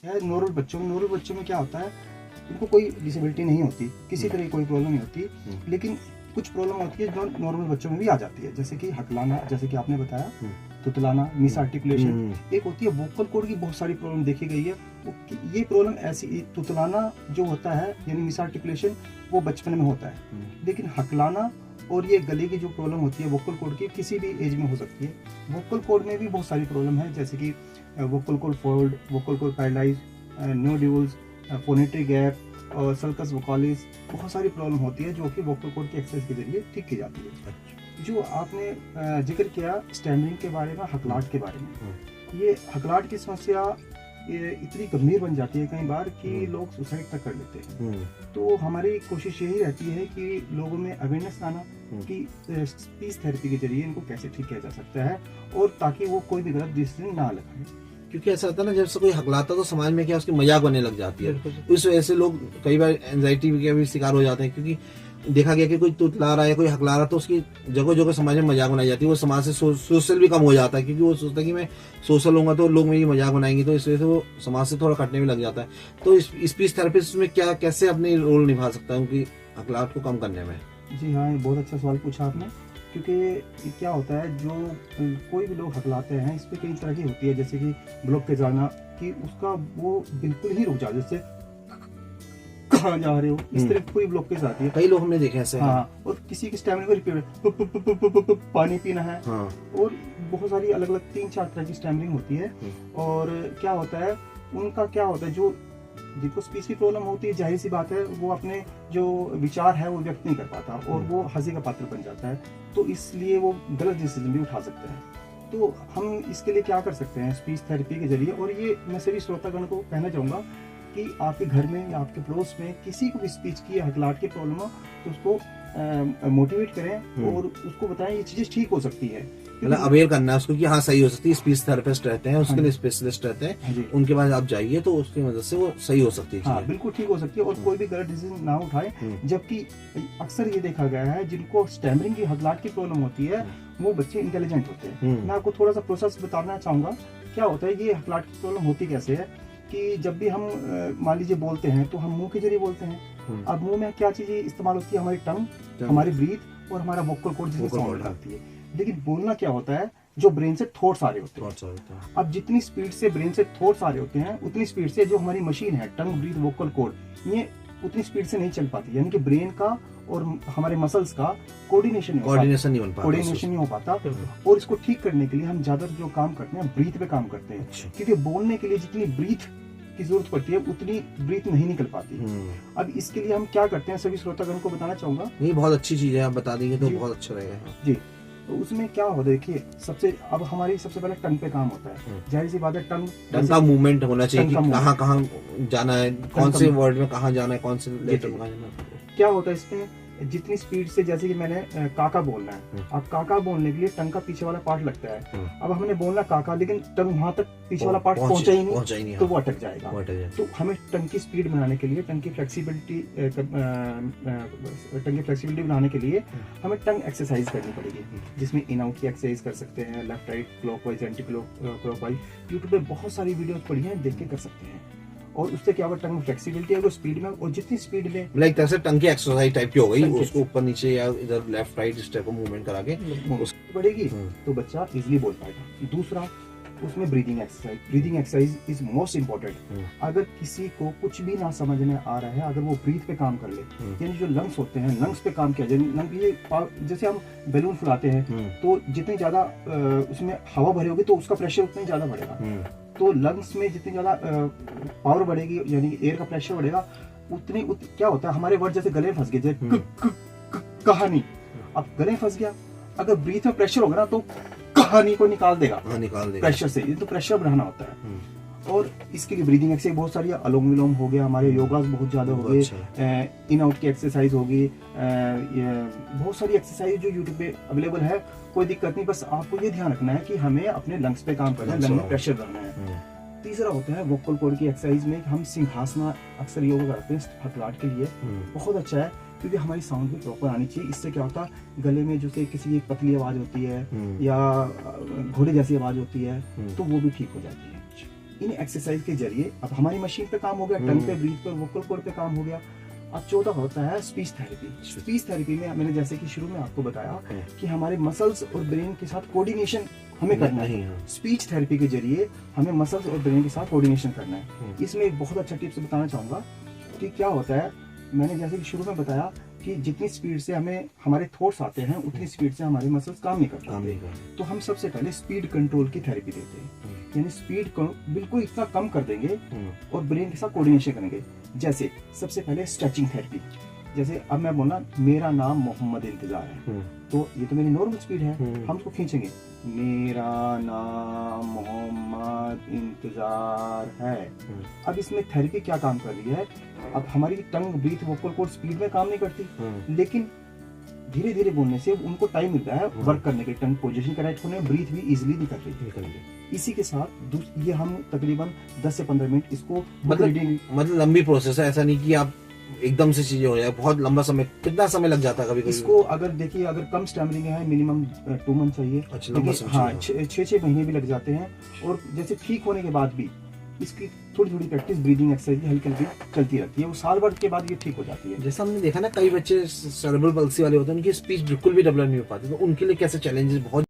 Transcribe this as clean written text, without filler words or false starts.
Normal बच्चों में क्या होता है, उनको कोई डिसेबिलिटी नहीं होती, किसी तरह की कोई प्रॉब्लम नहीं होती, लेकिन कुछ प्रॉब्लम होती है जो नॉर्मल बच्चों में भी आ जाती है, जैसे कि हकलाना, जैसे कि आपने बताया, तुतलाना, मिस आर्टिकुलेशन। एक होती है वोकल कॉर्ड की बहुत सारी प्रॉब्लम देखी गई है। ये प्रॉब्लम ऐसी, तुतलाना जो होता है यानी मिस आर्टिकुलेशन, वो बचपन में होता है, लेकिन हकलाना और ये गले की जो प्रॉब्लम होती है वोकल कॉर्ड की, किसी भी एज में हो सकती है। वोकल कॉर्ड में भी बहुत सारी प्रॉब्लम है, जैसे कि vocal cord fold, vocal cord paralyse, nodules, phonetic gap और सल्कस वोकालिस, बहुत सारी प्रॉब्लम होती है जो कि वोकल कॉर्ड की एक्सरसाइज के जरिए ठीक की जाती है। जो आपने जिक्र किया स्टैमरिंग के बारे में, हकलाहट के बारे में, ये हकलाहट की समस्या ये इतनी गंभीर बन जाती है कई बार कि लोग सुसाइड तक कर लेते हैं। तो हमारी कोशिश यही रहती है कि लोगों में अवेयरनेस लाना कि स्पीच थेरेपी के जरिए इनको कैसे ठीक किया जा सकता है, और ताकि वो कोई भी गलत डिसीजन ना लगाए। क्योंकि ऐसा होता है ना, जब से कोई हकलाता तो समाज में क्या उसकी मजाक बनने लग जाती है, इस वजह से लोग कई बार एंजाइटी के भी शिकार हो जाते हैं, क्योंकि देखा गया कि कोई तुतला रहा है, कोई हकला रहा है, तो उसकी जगह जगह समाज में मजाक बनाई जाती है। वो समाज से सोशल भी कम हो जाता है, क्योंकि वो सोचता है कि मैं सोशल होऊंगा तो लोग मेरी मजाक बनाएंगे, तो इस वजह से वो समाज से थोड़ा कटने में लग जाता है। तो स्पीच थेरेपिस्ट में क्या कैसे अपनी रोल निभा सकता है उनकी हकलाहट को कम करने में? जी हाँ, ये बहुत अच्छा सवाल पूछा आपने, क्योंकि क्या होता है, जो कोई भी लोग हकलाते हैं इस पर कई तरह की होती है, जैसे कि ब्लॉक के जाना, कि उसका वो बिल्कुल ही रुक जाए, जैसे कहाँ जा रहे हो, इस तरह की कोई ब्लॉकेज आती है। कई लोग हमने देखे ऐसे। हाँ, और किसी के स्टैमिना को रिपेयर, पानी पीना है, हाँ। और बहुत सारी अलग अलग 3-4 तरह की स्टैमरिंग होती है। और क्या होता है, उनका क्या होता है, जो जिनको स्पीच की प्रॉब्लम होती है, जाहिर सी बात है वो अपने जो विचार है वो व्यक्त नहीं कर पाता, और वो हंसी का पात्र बन जाता है, तो इसलिए वो गलत डिसीजन भी उठा सकते हैं। तो हम इसके लिए क्या कर सकते हैं स्पीच थेरेपी के जरिए, और ये मैं सभी श्रोतागण को कहना चाहूँगा कि आपके घर में या आपके पड़ोस में किसी को भी स्पीच की हकलाहट की प्रॉब्लम हो, तो उसको मोटिवेट करें और उसको बताएं ये चीजें ठीक हो सकती है, मतलब अवेयर करना है उसको कि हाँ सही हो सकती है। स्पीच थेरेपिस्ट रहते हैं, उसके लिए स्पेशलिस्ट रहते हैं, उनके पास आप जाइए तो उसकी मदद से वो सही हो सकती है। हाँ, बिल्कुल ठीक हो सकती है, और कोई भी गलत डिसीजन ना उठाए। जबकि अक्सर ये देखा गया है, जिनको स्टैमरिंग की हकलाहट की प्रॉब्लम होती है वो बच्चे इंटेलिजेंट होते हैं। मैं आपको थोड़ा सा प्रोसेस बताना चाहूंगा। क्या होता है, ये हकलाहट की प्रॉब्लम होती कैसे है कि जब भी हम मान लीजिए बोलते हैं तो हम मुंह के जरिए बोलते हैं। अब मुंह में क्या चीजें इस्तेमाल होती है, हमारी टंग, हमारी ब्रीथ और हमारा वोकल कॉर्ड जिससे साउंड निकालती है। लेकिन बोलना क्या होता है, जो ब्रेन से थॉट्स आ रहे होते हैं। अब जितनी स्पीड से ब्रेन से थॉट्स आ रहे होते हैं, उतनी स्पीड से जो हमारी मशीन है, टंग, ब्रीथ, वोकल कॉर्ड, ये उतनी स्पीड से नहीं चल पाती। यानी कि ब्रेन का और हमारे मसल्स का कोऑर्डिनेशन नहीं हो पाता। और इसको ठीक करने के लिए हम ज्यादा जो काम करते हैं, ब्रीथ पे काम करते हैं। क्योंकि बोलने के लिए जितनी ब्रीथ की जरूरत पड़ती है उतनी ब्रीथ नहीं निकल पाती। अब इसके लिए हम क्या करते हैं, सभी श्रोतागण को बताना चाहूंगा। ये बहुत अच्छी चीज है, आप बता देंगे तो बहुत अच्छा रहेगा जी। तो उसमें क्या होता है, देखिए अब हमारी सबसे पहले टंग पे काम होता है। जाहिर सी बात है, टंग का मूवमेंट होना चाहिए, कहाँ कहाँ जाना है, कौन से वर्ड में कहाँ जाना है, कौन से लेटर में जाना है। क्या होता है इसमें, जितनी स्पीड से, जैसे कि मैंने काका बोलना है, अब काका बोलने के लिए टंग का पीछे वाला पार्ट लगता है। अब हमने बोलना काका, लेकिन टंग वहां तक पीछे वाला पार्ट पहुंचा ही नहीं, तो वो अटक जाएगा। तो हमें टंग की स्पीड बनाने के लिए, टंग की फ्लेक्सिबिलिटी बनाने के लिए हमें टंग एक्सरसाइज करनी पड़ेगी, जिसमें इन आउट की एक्सरसाइज कर सकते हैं, left right, clockwise, anti clockwise. YouTube पे बहुत सारी वीडियोस पड़ी हैं, देख के कर सकते हैं। और उससे क्या होगा, टंग में फ्लेक्सिबिलिटी है, वो स्पीड में, और जितनी स्पीड में लाइक तरह से टंग की एक्सरसाइज टाइप की हो गई, उसको ऊपर नीचे या इधर लेफ्ट राइट इस टाइप का मूवमेंट करा के बढ़ेगी, तो बच्चा इजीली बोल पाएगा। दूसरा, उसमें breathing exercise is most important. अगर किसी को कुछ भी ना समझ में आ रहा है, अगर वो ब्रीथ पे काम कर ले, यानी जो लंग्स होते हैं, लंग्स पे काम किया जाए। जैसे हम बैलून फुलाते हैं, तो जितनी ज्यादा उसमें हवा भरी होगी तो उसका प्रेशर उतना ही ज्यादा बढ़ेगा। तो लंग्स में जितनी ज्यादा पावर बढ़ेगी, यानी एयर का प्रेशर बढ़ेगा, क्या होता है, हमारे वर्ड जैसे गले फंस गए, जैसे कहानी, अब गले फंस गया, अगर ब्रीथ में प्रेशर होगा ना तो कहानी को निकाल देगा प्रेशर से। ये तो प्रेशर बढ़ाना होता है। और इसके लिए ब्रीदिंग एक्सरसाइज बहुत सारी है, अनुलोम विलोम हो गया, हमारे योगास बहुत ज्यादा हो गए, इन आउट की एक्सरसाइज होगी, बहुत सारी एक्सरसाइज जो यूट्यूब पे अवेलेबल है। कोई दिक्कत नहीं, बस आपको ये ध्यान रखना है कि हमें अपने लंग्स पे काम करना है, लंग में प्रेशर रहना है। तीसरा होता है वोकल कॉर्ड की एक्सरसाइज में हम सिंहासना अक्सर योगा करते हैं हकलाहट के लिए, बहुत अच्छा है, क्योंकि हमारी साउंड भी प्रॉपर आनी चाहिए। इससे क्या होता है, गले में जैसे किसी की पतली आवाज होती है या घोड़े जैसी आवाज होती है, तो वो भी ठीक हो जाती है। इन एक्सरसाइज के जरिए अब हमारी मशीन पे काम हो गया, टंग पे, ब्रीथ पे, वोकल कॉर्ड पे काम हो गया। अब चौथा होता है स्पीच थेरेपी। स्पीच थेरेपी में मैंने जैसे कि शुरू में आपको बताया कि हमारे मसल्स और ब्रेन के साथ कोऑर्डिनेशन हमें करना है। स्पीच थेरेपी के जरिए हमें मसल्स और ब्रेन के साथ कोऑर्डिनेशन करना है। इसमें एक बहुत अच्छा टिप्स बताना चाहूंगा कि क्या होता है, मैंने जैसे कि शुरू में बताया कि जितनी स्पीड से हमें हमारे थॉट्स आते हैं उतनी स्पीड से हमारे मसल्स काम नहीं करते। तो हम सबसे पहले स्पीड कंट्रोल की थेरेपी देते हैं, यानी स्पीड को बिल्कुल इतना कम कर देंगे और ब्रेन के साथ कोऑर्डिनेशन करेंगे। जैसे सबसे पहले स्ट्रेचिंग थेरेपी। जैसे अब मैं बोलना मेरा नाम मोहम्मद इंतजार है, तो ये तो मेरी नॉर्मल स्पीड है, हम उसको खींचेंगे, मेरा नाम मोहम्मद इंतजार है। अब इसमें थेरेपी क्या काम कर रही है, अब हमारी टंग, ब्रीथ, वोकल कॉर्ड स्पीड में काम नहीं करती, लेकिन धीरे धीरे बोलने से उनको टाइम मिलता है वर्क करने के, टंग पोजीशन करेक्ट होने, ब्रीथ भी इजीली निकल रही है। इसी के साथ ये हम तकरीबन 10 से 15 मिनट इसको मतलब लंबी प्रोसेस है, ऐसा नहीं कि आप एकदम से चीजें हो जाए, बहुत लंबा समय, कितना समय लग जाता है कभी कभी? इसको अगर देखिए, अगर कम स्टैमरिंग है मिनिमम 2 मंथ चाहिए। अच्छा, हाँ 6 महीने भी लग जाते हैं। और जैसे ठीक होने के बाद भी इसकी थोड़ी थोड़ी प्रैक्टिस, ब्रीदिंग एक्सरसाइज हल्की हल्की चलती रहती है, वो साल भर के बाद ये ठीक हो जाती है। जैसा हमने देखा ना, कई बच्चे सेरेब्रल पल्सी वाले होते हैं, उनकी स्पीच बिल्कुल भी डेवलप नहीं हो पाती, तो उनके लिए कैसे चैलेंजेस बहुत